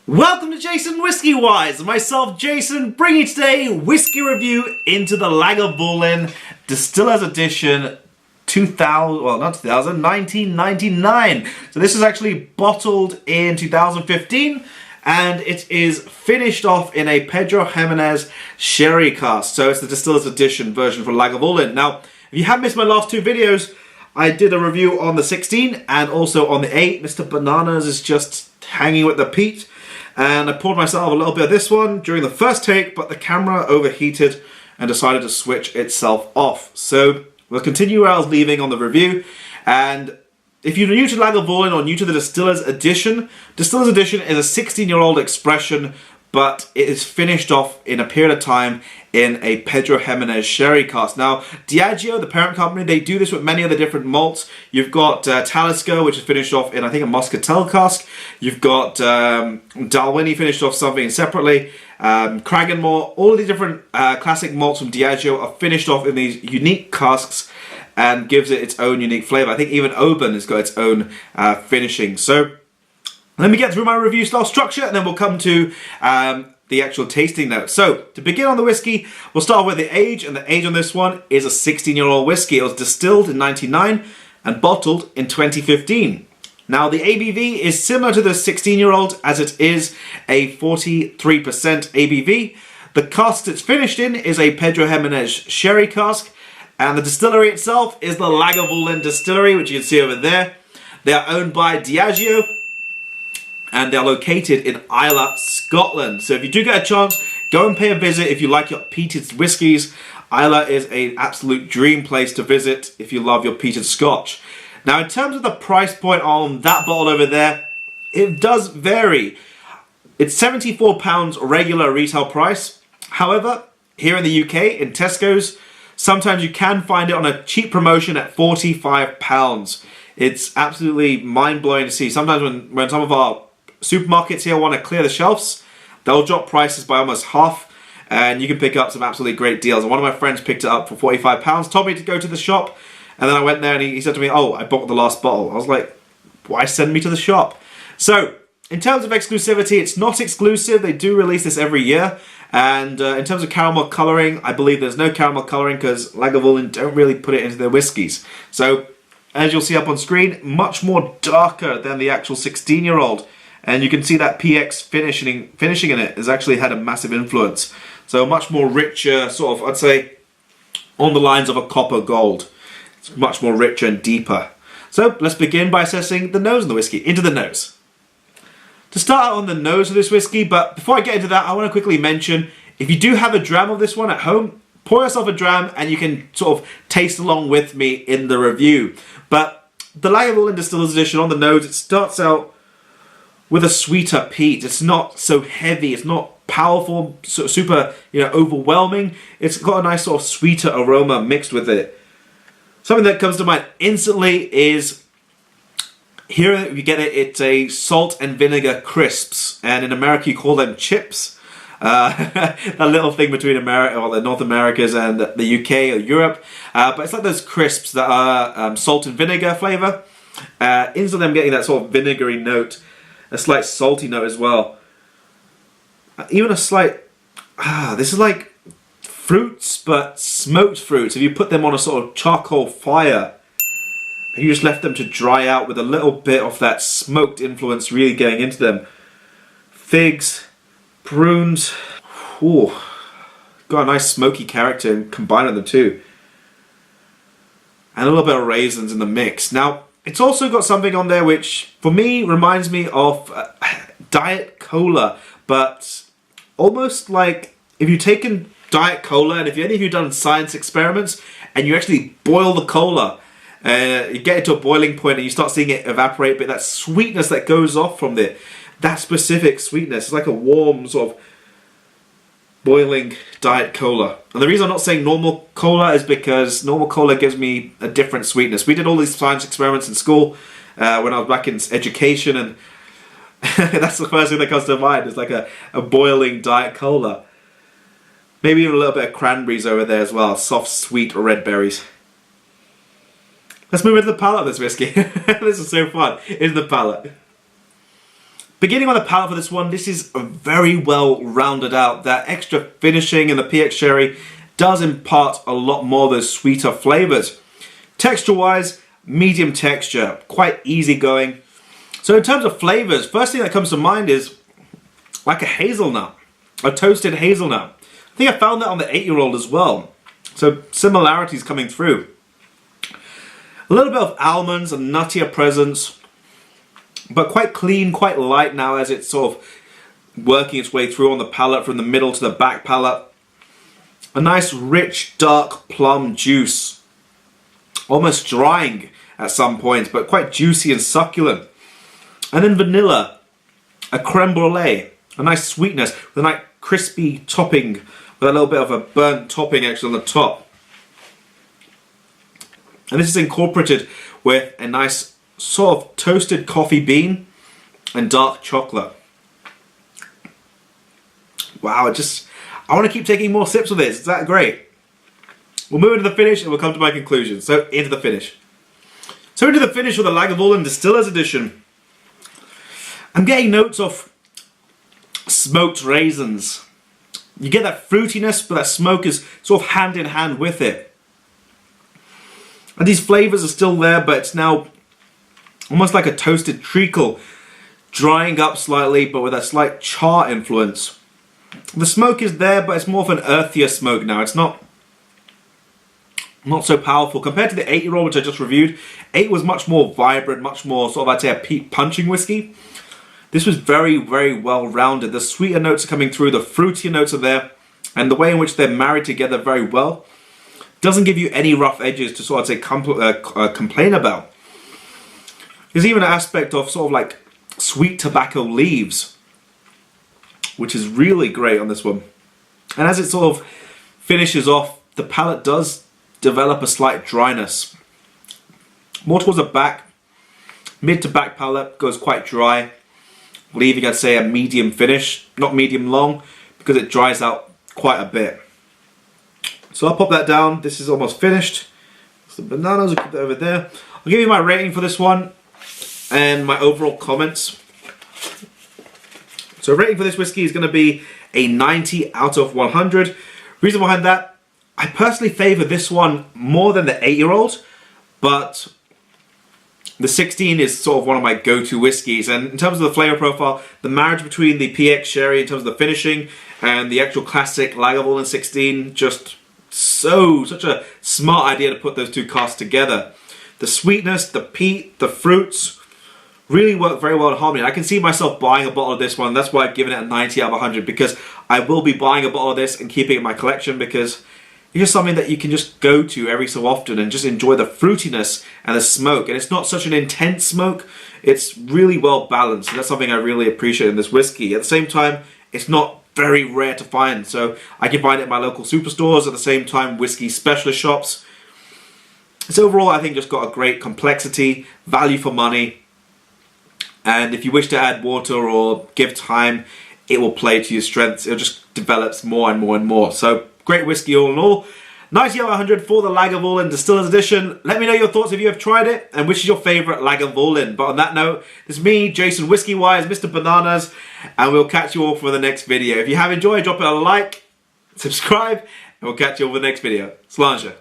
Welcome to JasonWhiskyWise, myself Jason, bringing today whiskey review into the Lagavulin Distillers Edition 1999. So this is actually bottled in 2015 and it is finished off in a Pedro Ximenez sherry cask. So it's the Distillers Edition version for Lagavulin. Now, if you have missed my last two videos, I did a review on the 16 and also on the 8. Mr. Bananas is just hanging with the peat. And I poured myself a little bit of this one during the first take, but the camera overheated and decided to switch itself off. So we'll continue where I was leaving on the review. And if you're new to Lagavulin or new to the Distillers Edition is a 16-year-old expression, but it is finished off in a period of time in a Pedro Ximenez sherry cask. Now, Diageo, the parent company, they do this with many other different malts. You've got Talisker, which is finished off in, I think, a Muscatel cask. You've got Dalwhinnie finished off something separately. Cragganmore, all of these different classic malts from Diageo are finished off in these unique casks and gives it its own unique flavour. I think even Oban has got its own finishing. So let me get through my review style structure and then we'll come to the actual tasting notes. So to begin on the whiskey, we'll start with the age, and the age on this one is a 16-year-old whiskey. It was distilled in 1999 and bottled in 2015. Now the ABV is similar to the 16-year-old as it is a 43% ABV. The cask it's finished in is a Pedro Ximenez sherry cask, and the distillery itself is the Lagavulin Distillery, which you can see over there. They are owned by Diageo, and they're located in Islay, Scotland. So if you do get a chance, go and pay a visit if you like your peated whiskies. Islay is an absolute dream place to visit if you love your peated scotch. Now, in terms of the price point on that bottle over there, it does vary. It's £74 regular retail price. However, here in the UK, in Tesco's, sometimes you can find it on a cheap promotion at £45. It's absolutely mind-blowing to see. Sometimes when some of our supermarkets here want to clear the shelves, they'll drop prices by almost half and you can pick up some absolutely great deals. And one of my friends picked it up for £45, told me to go to the shop, and then I went there and he said to me, oh, I bought the last bottle. I was like, why send me to the shop? So in terms of exclusivity, it's not exclusive. They do release this every year. And in terms of caramel colouring, I believe there's no caramel colouring because Lagavulin don't really put it into their whiskies. So as you'll see up on screen, much more darker than the actual 16-year-old. And you can see that PX finishing in it has actually had a massive influence. So much more richer, sort of, I'd say, on the lines of a copper gold. It's much more richer and deeper. So let's begin by assessing the nose of the whiskey. Into the nose. To start out on the nose of this whiskey, but before I get into that, I want to quickly mention, if you do have a dram of this one at home, pour yourself a dram and you can sort of taste along with me in the review. But the Lagavulin Distillers Edition on the nose, it starts out with a sweeter peat. It's not so heavy, it's not powerful, super, overwhelming. It's got a nice sort of sweeter aroma mixed with it. Something that comes to mind instantly is, here you get it, it's a salt and vinegar crisps, and in America you call them chips. A little thing between America, or the North Americas and the UK or Europe, but it's like those crisps that are salt and vinegar flavour. Instantly I'm getting that sort of vinegary note, a slight salty note as well. Even a slight, this is like fruits, but smoked fruits. If you put them on a sort of charcoal fire, and you just left them to dry out with a little bit of that smoked influence really getting into them. Figs, prunes, ooh, got a nice smoky character and combining them too. And a little bit of raisins in the mix. Now, it's also got something on there which, for me, reminds me of Diet Cola, but almost like if you've taken Diet Cola, and if any of you have done science experiments, and you actually boil the cola, you get it to a boiling point and you start seeing it evaporate, but that sweetness that goes off from it, that specific sweetness, it's like a warm sort of boiling Diet Cola. And the reason I'm not saying normal cola is because normal cola gives me a different sweetness. We did all these science experiments in school when I was back in education, and that's the first thing that comes to mind, is like a boiling Diet Cola. Maybe even a little bit of cranberries over there as well, soft, sweet red berries. Let's move into the palate of this whiskey. This is so fun, in the palate. Beginning on the palate for this one, this is very well rounded out. That extra finishing in the PX Sherry does impart a lot more of those sweeter flavors. Texture-wise, medium texture, quite easygoing. So in terms of flavors, first thing that comes to mind is like a hazelnut, a toasted hazelnut. I think I found that on the 8-year-old as well. So similarities coming through. A little bit of almonds, a nuttier presence, but quite clean, quite light now as it's sort of working its way through on the palate from the middle to the back palate. A nice rich dark plum juice, almost drying at some points, but quite juicy and succulent. And then vanilla, a creme brulee, a nice sweetness with a nice crispy topping with a little bit of a burnt topping actually on the top. And this is incorporated with a nice sort of toasted coffee bean and dark chocolate. Wow, I want to keep taking more sips of this. Is that great? We'll move into the finish and we'll come to my conclusion. So into the finish. So into the finish with the Lagavulin Distillers Edition. I'm getting notes of smoked raisins. You get that fruitiness, but that smoke is sort of hand in hand with it. And these flavors are still there, but it's now almost like a toasted treacle, drying up slightly, but with a slight char influence. The smoke is there, but it's more of an earthier smoke now. It's not so powerful. Compared to the 8-year-old, which I just reviewed, 8 was much more vibrant, much more sort of, I'd say, a peat punching whiskey. This was very, very well rounded. The sweeter notes are coming through, the fruitier notes are there, and the way in which they're married together very well doesn't give you any rough edges to sort of say complain about. There's even an aspect of sort of like sweet tobacco leaves, which is really great on this one. And as it sort of finishes off, the palate does develop a slight dryness. More towards the back, mid to back palate goes quite dry, leaving, I'd say, a medium finish, not medium long, because it dries out quite a bit. So I'll pop that down. This is almost finished. Some bananas, I'll keep that over there. I'll give you my rating for this one and my overall comments. So rating for this whiskey is going to be a 90 out of 100. Reason behind that, I personally favour this one more than the 8-year-old, but the 16 is sort of one of my go-to whiskies. And in terms of the flavour profile, the marriage between the PX Sherry in terms of the finishing and the actual classic Lagavulin 16, just such a smart idea to put those two casks together. The sweetness, the peat, the fruits really work very well in harmony. I can see myself buying a bottle of this one. That's why I've given it a 90 out of 100, because I will be buying a bottle of this and keeping it in my collection, because it's just something that you can just go to every so often and just enjoy the fruitiness and the smoke. And it's not such an intense smoke. It's really well balanced. And that's something I really appreciate in this whiskey. At the same time, it's not very rare to find. So I can find it in my local superstores, at the same time whiskey specialist shops. It's overall, I think, just got a great complexity, value for money. And if you wish to add water or give time, it will play to your strengths. It just develops more and more and more. So great whiskey all in all. 90 out of 100 for the Lagavulin Distillers Edition. Let me know your thoughts if you have tried it and which is your favourite Lagavulin. But on that note, this is me, JasonWhiskyWise, Mr. Bananas, and we'll catch you all for the next video. If you have enjoyed, drop it a like, subscribe, and we'll catch you all for the next video. Sláinte.